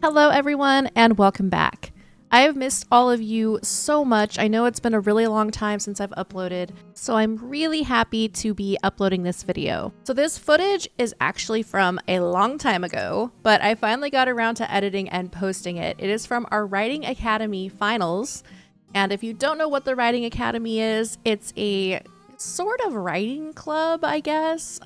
Hello everyone and welcome back. I have missed all of you so much. I know it's been a really long time since I've uploaded, so I'm really happy to be uploading this video. So this footage is actually from a long time ago, but I finally got around to editing and posting it. It is from our Writing Academy finals. And if you don't know what the Writing Academy is, it's a sort of writing club, I guess.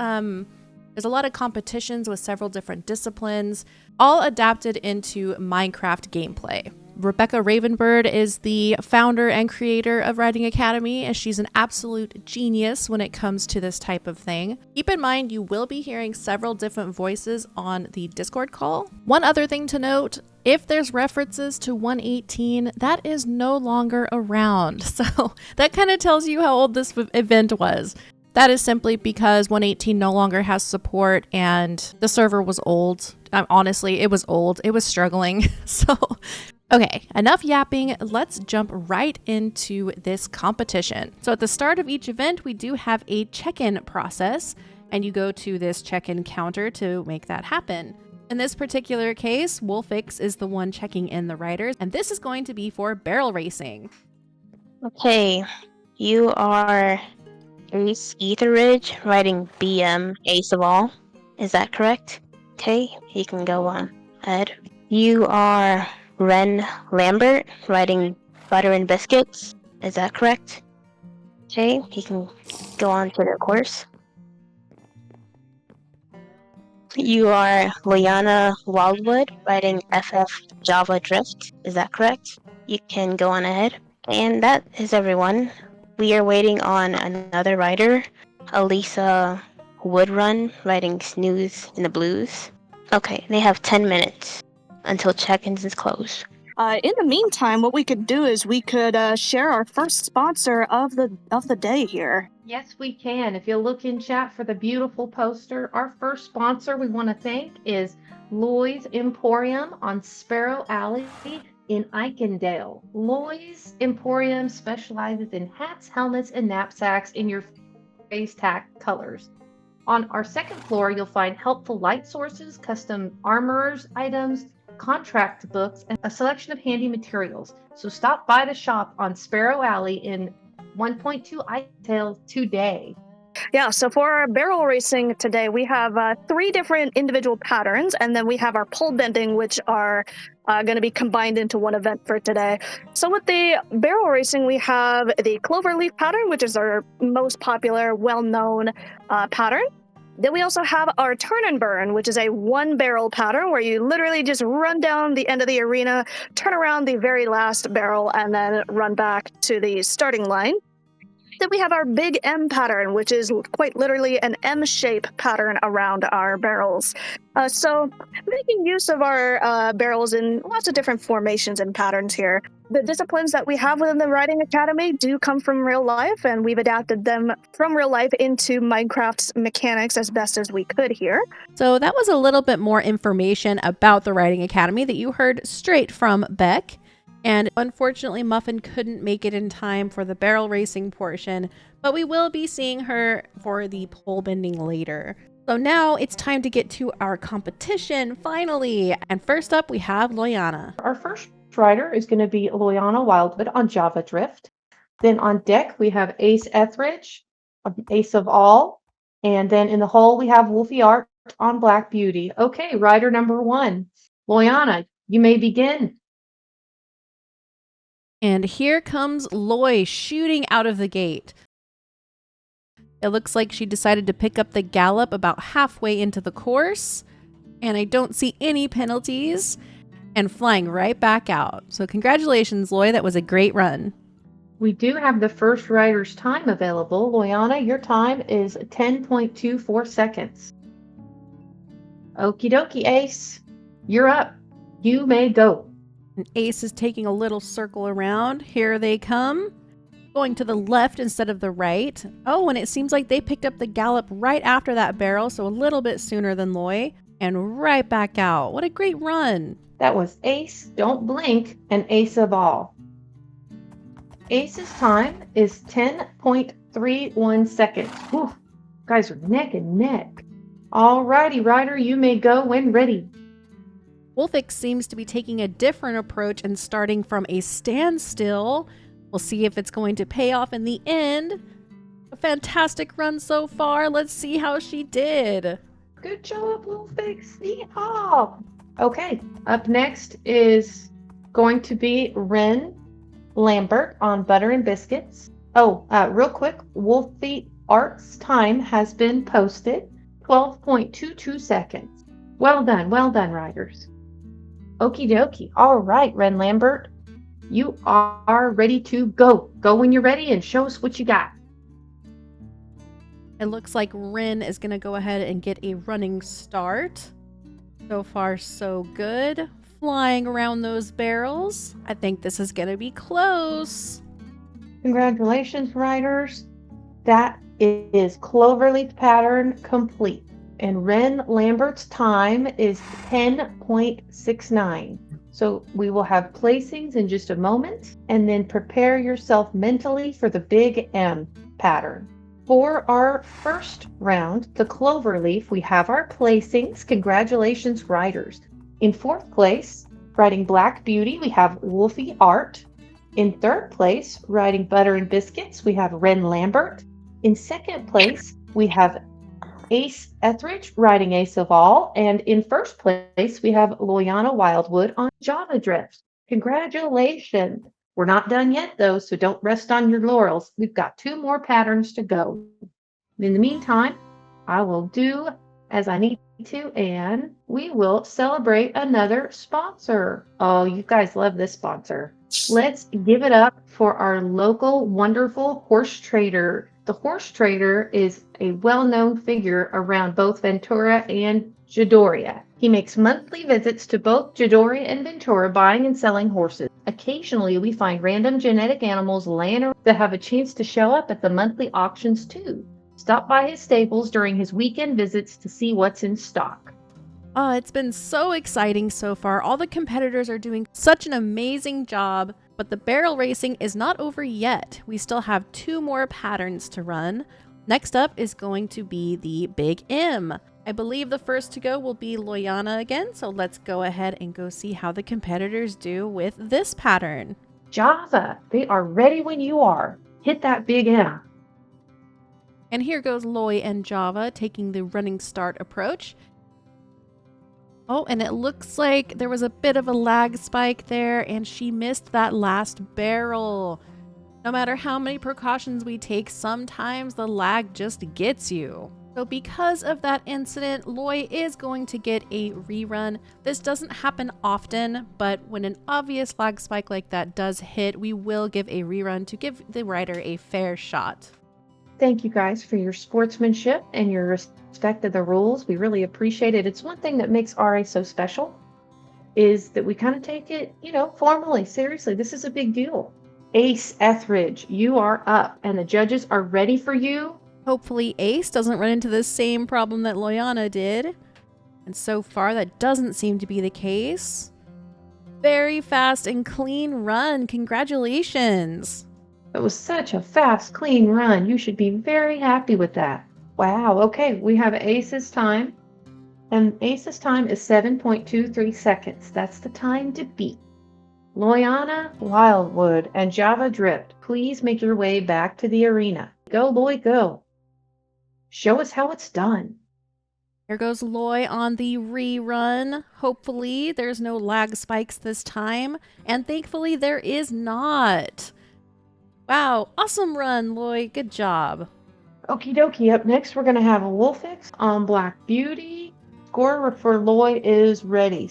There's a lot of competitions with several different disciplines, all adapted into Minecraft gameplay. Rebecca Ravenbird is the founder and creator of Writing Academy, and she's an absolute genius when it comes to this type of thing. Keep in mind, you will be hearing several different voices on the Discord call. One other thing to note, if there's references to 118, that is no longer around. So that kind of tells you how old this event was. That is simply because 118 no longer has support and the server was old. Honestly, it was old. It was struggling. So, okay, enough yapping. Let's jump right into this competition. So at the start of each event, we do have a check-in process, and you go to this check-in counter to make that happen. In this particular case, Wolfix is the one checking in the writers, and this is going to be for barrel racing. Okay, you are Ace Etheridge, writing BM Ace of All. Is that correct? Okay, he can go on ahead. You are Ren Lambert, writing Butter and Biscuits. Is that correct? Okay, he can go on to the course. You are Liana Wildwood, writing FF Java Drift. Is that correct? You can go on ahead. And that is everyone. We are waiting on another writer, Elisa Woodrun, writing Snooze in the Blues. Okay, they have 10 minutes until check-ins is closed. In the meantime, what we could do is we could share our first sponsor of the day here. Yes, we can. If you look in chat for the beautiful poster, our first sponsor we want to thank is Loy's Emporium on Sparrow Alley in Eikendale. Loy's Emporium specializes in hats, helmets, and knapsacks in your face tack colors. On our second floor, you'll find helpful light sources, custom armorers items, contract books, and a selection of handy materials. So stop by the shop on Sparrow Alley in 1.2 Eikendale today. Yeah, so for our barrel racing today, we have 3 different individual patterns, and then we have our pole bending, which are going to be combined into one event for today. So with the barrel racing, we have the Clover leaf pattern, which is our most popular, well-known pattern. Then we also have our turn and burn, which is a 1-barrel pattern where you literally just run down the end of the arena, turn around the very last barrel, and then run back to the starting line. Then we have our big M pattern, which is quite literally an M-shape pattern around our barrels. So making use of our barrels in lots of different formations and patterns here. The disciplines that we have within the Writing Academy do come from real life, and we've adapted them from real life into Minecraft's mechanics as best as we could here. So that was a little bit more information about the Writing Academy that you heard straight from Beck. And unfortunately, Muffin couldn't make it in time for the barrel racing portion, but we will be seeing her for the pole bending later. So now it's time to get to our competition, finally. And first up, we have Loyana. Our first writer is going to be Loyana Wildwood on Java Drift. Then on deck, we have Ace Etheridge, Ace of All. And then in the hole, we have Wolfie Art on Black Beauty. Okay, writer number 1. Loyana, you may begin. And here comes Loy shooting out of the gate. It looks like she decided to pick up the gallop about halfway into the course. And I don't see any penalties. And flying right back out. So congratulations, Loy. That was a great run. We do have the first writer's time available. Loyana, your time is 10.24 seconds. Okie dokie, Ace. You're up. You may go. And Ace is taking a little circle around. Here they come. Going to the left instead of the right. Oh, and it seems like they picked up the gallop right after that barrel, so a little bit sooner than Loy. And right back out. What a great run. That was Ace, Don't Blink, and Ace of All. Ace's time is 10.31 seconds. Whew, guys are neck and neck. All righty, Ryder, you may go when ready. Wolfix seems to be taking a different approach and starting from a standstill. We'll see if it's going to pay off in the end. A fantastic run so far. Let's see how she did. Good job, Wolfix. Yeehaw! Okay, up next is going to be Ren Lambert on Butter and Biscuits. Oh, real quick, Wolfie Art's time has been posted. 12.22 seconds. Well done, riders. Okie dokie. All right, Ren Lambert, you are ready to go. Go when you're ready and show us what you got. It looks like Ren is going to go ahead and get a running start. So far, so good. Flying around those barrels. I think this is going to be close. Congratulations, riders. That is Cloverleaf pattern complete. And Ren Lambert's time is 10.69. So we will have placings in just a moment, and then prepare yourself mentally for the big M pattern. For our first round, the Cloverleaf, we have our placings. Congratulations, riders. In fourth place, riding Black Beauty, we have Wolfie Art. In third place, riding Butter and Biscuits, we have Ren Lambert. In second place, we have Ace Etheridge riding Ace of All. And in first place, we have Loyana Wildwood on Java Drift. Congratulations. We're not done yet, though, so don't rest on your laurels. We've got 2 more patterns to go. In the meantime, I will do as I need to, and we will celebrate another sponsor. Oh, you guys love this sponsor. Let's give it up for our local wonderful horse trader. The horse trader is a well-known figure around both Ventura and Gedoria. He makes monthly visits to both Gedoria and Ventura, buying and selling horses. Occasionally, we find random genetic animals laying around that have a chance to show up at the monthly auctions too. Stop by his stables during his weekend visits to see what's in stock. Oh, it's been so exciting so far. All the competitors are doing such an amazing job, but the barrel racing is not over yet. We still have 2 more patterns to run. Next up is going to be the Big M. I believe the first to go will be Loyana again, so let's go ahead and go see how the competitors do with this pattern. Java, they are ready when you are. Hit that Big M. And here goes Loy and Java taking the running start approach. Oh, and it looks like there was a bit of a lag spike there, and she missed that last barrel. No matter how many precautions we take, sometimes the lag just gets you. So because of that incident, Loy is going to get a rerun. This doesn't happen often, but when an obvious lag spike like that does hit, we will give a rerun to give the rider a fair shot. Thank you guys for your sportsmanship and your respect of the rules. We really appreciate it. It's one thing that makes RA so special is that we kind of take it, formally, seriously. This is a big deal. Ace Etheridge, you are up, and the judges are ready for you. Hopefully Ace doesn't run into the same problem that Loyana did. And so far, that doesn't seem to be the case. Very fast and clean run. Congratulations. It was such a fast, clean run. You should be very happy with that. Wow. Okay, we have Ace's time. And Ace's time is 7.23 seconds. That's the time to beat. Loyana Wildwood and Java Drift, please make your way back to the arena. Go, boy, go. Show us how it's done. Here goes Loy on the rerun. Hopefully there's no lag spikes this time. And thankfully there is not. Wow, awesome run, Loy. Good job. Okie dokie. Up next, we're going to have Wolfix on Black Beauty. Score for Loy is ready.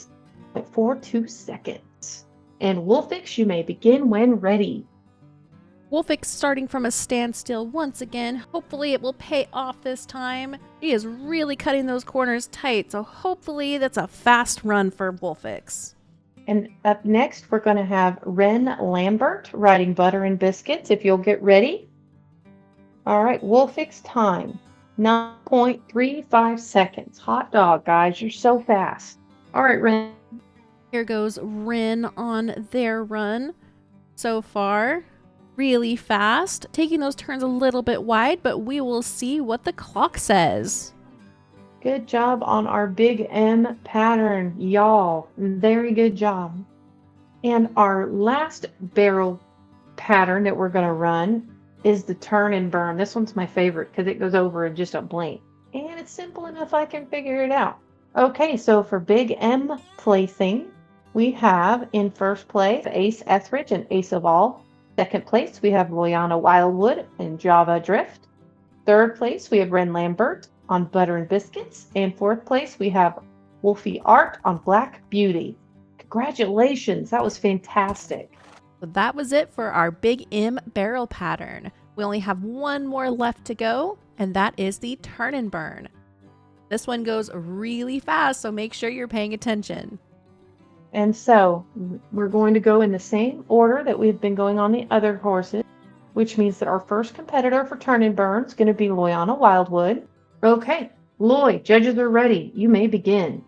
42 seconds. And Wolfix, you may begin when ready. Wolfix starting from a standstill once again. Hopefully it will pay off this time. She is really cutting those corners tight, so hopefully that's a fast run for Wolfix. And up next, we're going to have Ren Lambert riding Butter and Biscuits, if you'll get ready. All right, Wolfix time, 9.35 seconds. Hot dog, guys, you're so fast. All right, Ren. Here goes Ren on their run. So far, really fast, taking those turns a little bit wide, but we will see what the clock says. Good job on our big M pattern, y'all. Very good job. And our last barrel pattern that we're going to run is the turn and burn. This one's my favorite because it goes over in just a blink. And it's simple enough I can figure it out. Okay, so for big M placing, we have in first place Ace Etheridge and Ace of All. Second place, we have Loyana Wildwood and Java Drift. Third place, we have Ren Lambert on Butter and Biscuits. And fourth place, we have Wolfie Art on Black Beauty. Congratulations, that was fantastic. So that was it for our Big M barrel pattern. We only have one more left to go, and that is the turn and burn. This one goes really fast, so make sure you're paying attention. And so we're going to go in the same order that we've been going on the other horses, which means that our first competitor for turn and burn is going to be Loyana Wildwood. Okay, Loy, judges are ready. You may begin.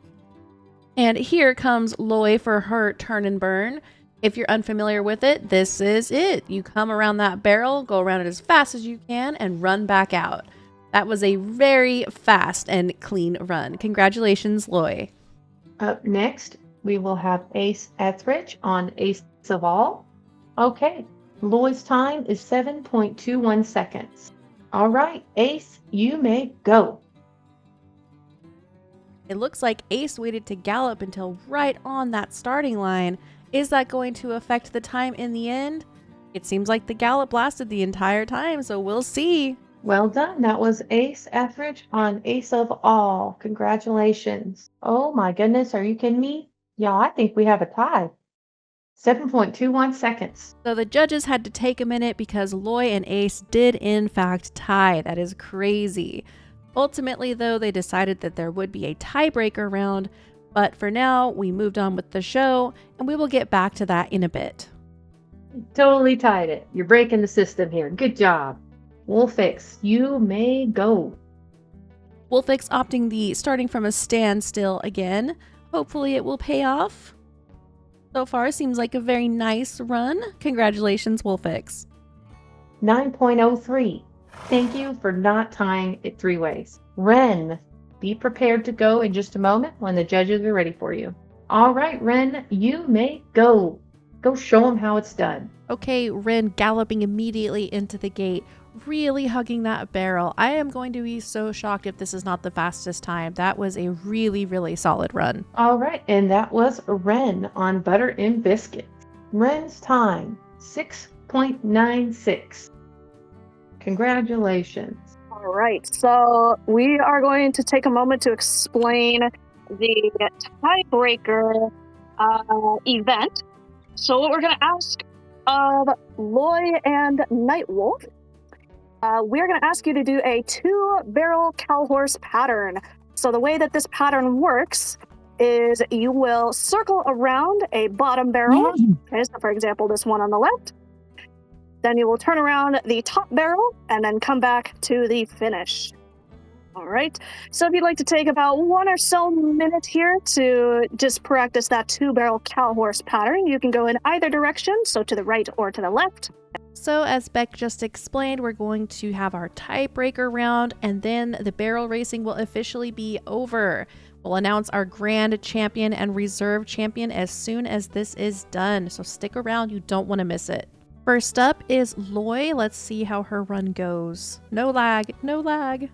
And here comes Loy for her turn and burn. If you're unfamiliar with it, this is it. You come around that barrel, go around it as fast as you can, and run back out. That was a very fast and clean run. Congratulations, Loy. Up next, we will have Ace Etheridge on Ace of All. Okay, Loy's time is 7.21 seconds. All right, Ace, you may go. It looks like Ace waited to gallop until right on that starting line. Is that going to affect the time in the end? It seems like the gallop lasted the entire time, so we'll see. Well done. That was Ace Etheridge on Ace of All. Congratulations. Oh my goodness, are you kidding me? Yeah, I think we have a tie. 7.21 seconds. So the judges had to take a minute because Loy and Ace did in fact tie. That is crazy. Ultimately, though, they decided that there would be a tiebreaker round, but for now, we moved on with the show, and we will get back to that in a bit. Totally tied it. You're breaking the system here. Good job. Wolfix, you may go. Wolfix opting the starting from a standstill again. Hopefully it will pay off. So far, seems like a very nice run. Congratulations, Wolfix. 9.03. Thank you for not tying it three ways. Ren, be prepared to go in just a moment when the judges are ready for you. All right, Ren, you may go. Go show them how it's done. Okay, Ren galloping immediately into the gate, really hugging that barrel. I am going to be so shocked if this is not the fastest time. That was a really, really solid run. All right, and that was Ren on Butter and Biscuits. Ren's time, 6.96. Congratulations. All right, so we are going to take a moment to explain the tiebreaker event. So what we're going to ask of Loy and Nightwolf, we're going to ask you to do a 2-barrel cow horse pattern. So the way that this pattern works is you will circle around a bottom barrel. Okay, so for example, this one on the left. Then you will turn around the top barrel and then come back to the finish. All right. So if you'd like to take about 1 or so minutes here to just practice that 2-barrel cow horse pattern, you can go in either direction, so to the right or to the left. So as Beck just explained, we're going to have our tiebreaker round, and then the barrel racing will officially be over. We'll announce our grand champion and reserve champion as soon as this is done. So stick around. You don't want to miss it. First up is Loy. Let's see how her run goes. No lag, no lag.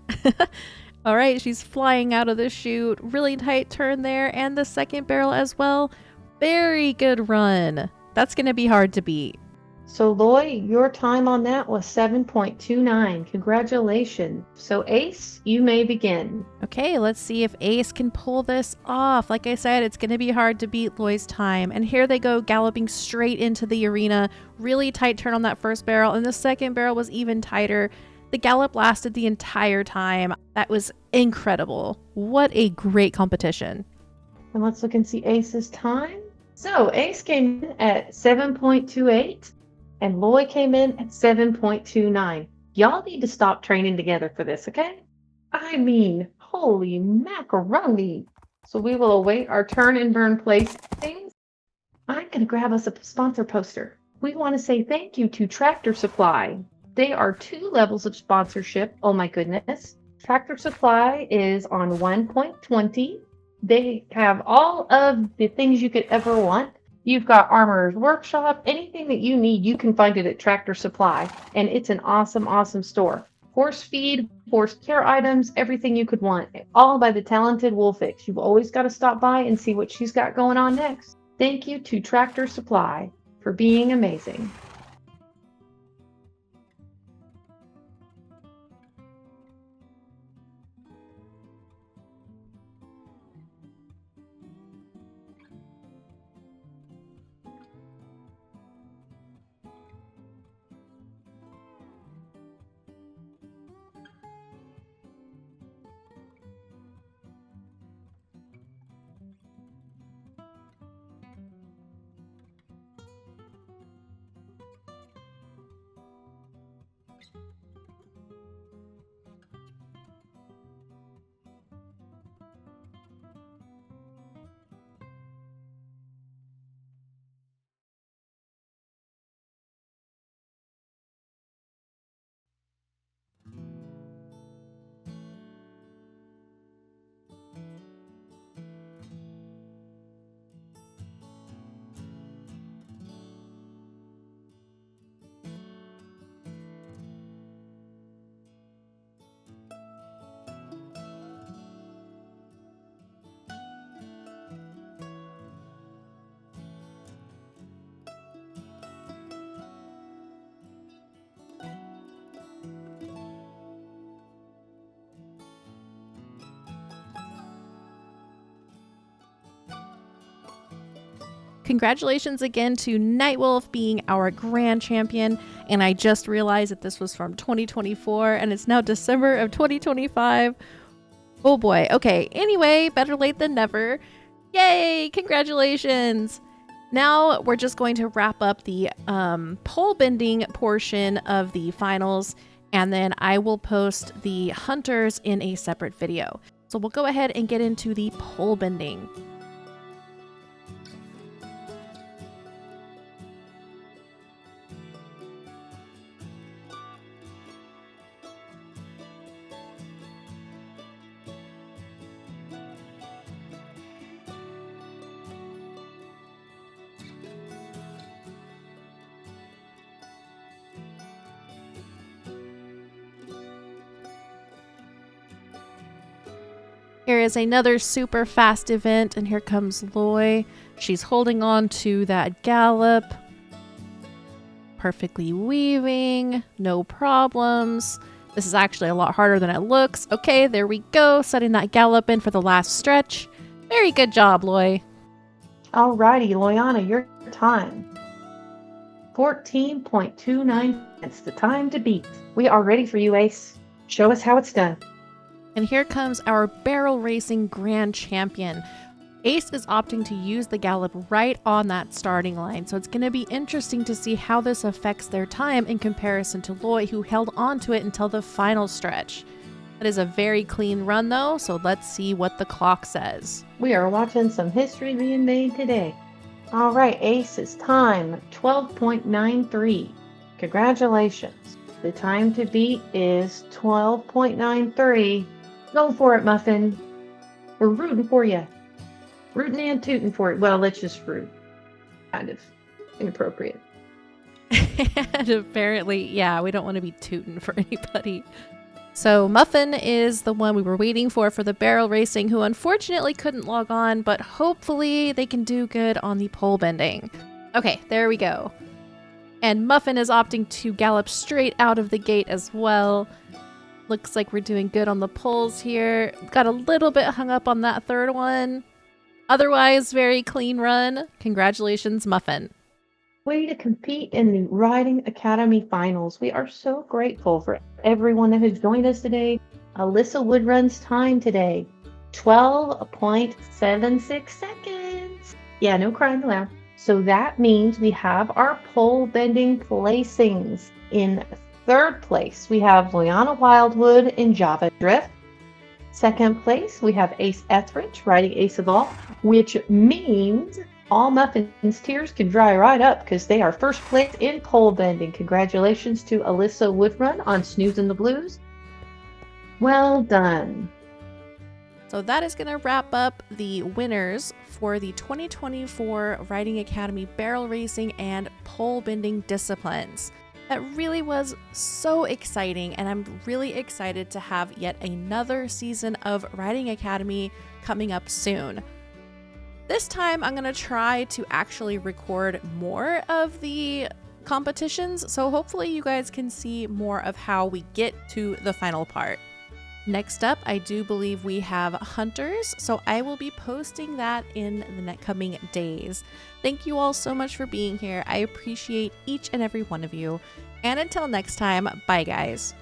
All right, she's flying out of the chute. Really tight turn there, and the second barrel as well. Very good run. That's going to be hard to beat. So Loy, your time on that was 7.29. Congratulations. So Ace, you may begin. Okay, let's see if Ace can pull this off. Like I said, it's going to be hard to beat Loy's time. And here they go, galloping straight into the arena. Really tight turn on that first barrel, and the second barrel was even tighter. The gallop lasted the entire time. That was incredible. What a great competition. And let's look and see Ace's time. So Ace came in at 7.28. And Loy came in at 7.29. Y'all need to stop training together for this, okay? I mean, holy macaroni. So we will await our turn and burn placings. I'm going to grab us a sponsor poster. We want to say thank you to Tractor Supply. They are 2 levels of sponsorship. Oh my goodness. Tractor Supply is on 1.20. They have all of the things you could ever want. You've got Armourers Workshop. Anything that you need, you can find it at Tractor Supply. And it's an awesome, awesome store. Horse feed, horse care items, everything you could want. All by the talented Wolfix. You've always got to stop by and see what she's got going on next. Thank you to Tractor Supply for being amazing. Congratulations again to Nightwolf being our grand champion, and I just realized that this was from 2024 and it's now December of 2025. Oh boy. Okay, anyway, better late than never. Yay, congratulations. Now we're just going to wrap up the pole bending portion of the finals, and then I will post the hunters in a separate video. So we'll go ahead and get into the pole bending. Here is another super fast event, and here comes Loy. She's holding on to that gallop. Perfectly weaving, no problems. This is actually a lot harder than it looks. Okay, there we go, setting that gallop in for the last stretch. Very good job, Loy. Alrighty, Loyana, your time. 14.29. It's the time to beat. We are ready for you, Ace. Show us how it's done. And here comes our barrel racing grand champion. Ace is opting to use the gallop right on that starting line, so it's going to be interesting to see how this affects their time in comparison to Loy, who held on to it until the final stretch. That is a very clean run though, so let's see what the clock says. We are watching some history being made today. Alright, Ace's time, 12.93. Congratulations. The time to beat is 12.93. Go for it, Muffin. We're rooting for you. Rooting and tooting for it. Well, let's just root. Kind of inappropriate. And apparently, yeah, we don't want to be tooting for anybody. So Muffin is the one we were waiting for the barrel racing, who unfortunately couldn't log on, but hopefully they can do good on the pole bending. Okay, there we go. And Muffin is opting to gallop straight out of the gate as well. Looks like we're doing good on the poles here. Got a little bit hung up on that third one. Otherwise, very clean run. Congratulations, Muffin. Way to compete in the Riding Academy Finals. We are so grateful for everyone that has joined us today. Alyssa Woodrun's time today, 12.76 seconds. Yeah, no crying aloud. So that means we have our pole bending placings. In third place, we have Loyana Wildwood in Java Drift. Second place, we have Ace Etheridge riding Ace of All, which means all Muffin's tears can dry right up because they are first place in pole bending. Congratulations to Alyssa Woodrun on Snoozing the Blues. Well done. So that is going to wrap up the winners for the 2024 Riding Academy barrel racing and pole bending disciplines. That really was so exciting, and I'm really excited to have yet another season of Riding Academy coming up soon. This time I'm going to try to actually record more of the competitions, so hopefully you guys can see more of how we get to the final part. Next up, I do believe we have hunters, so I will be posting that in the coming days. Thank you all so much for being here. I appreciate each and every one of you. And until next time, bye guys.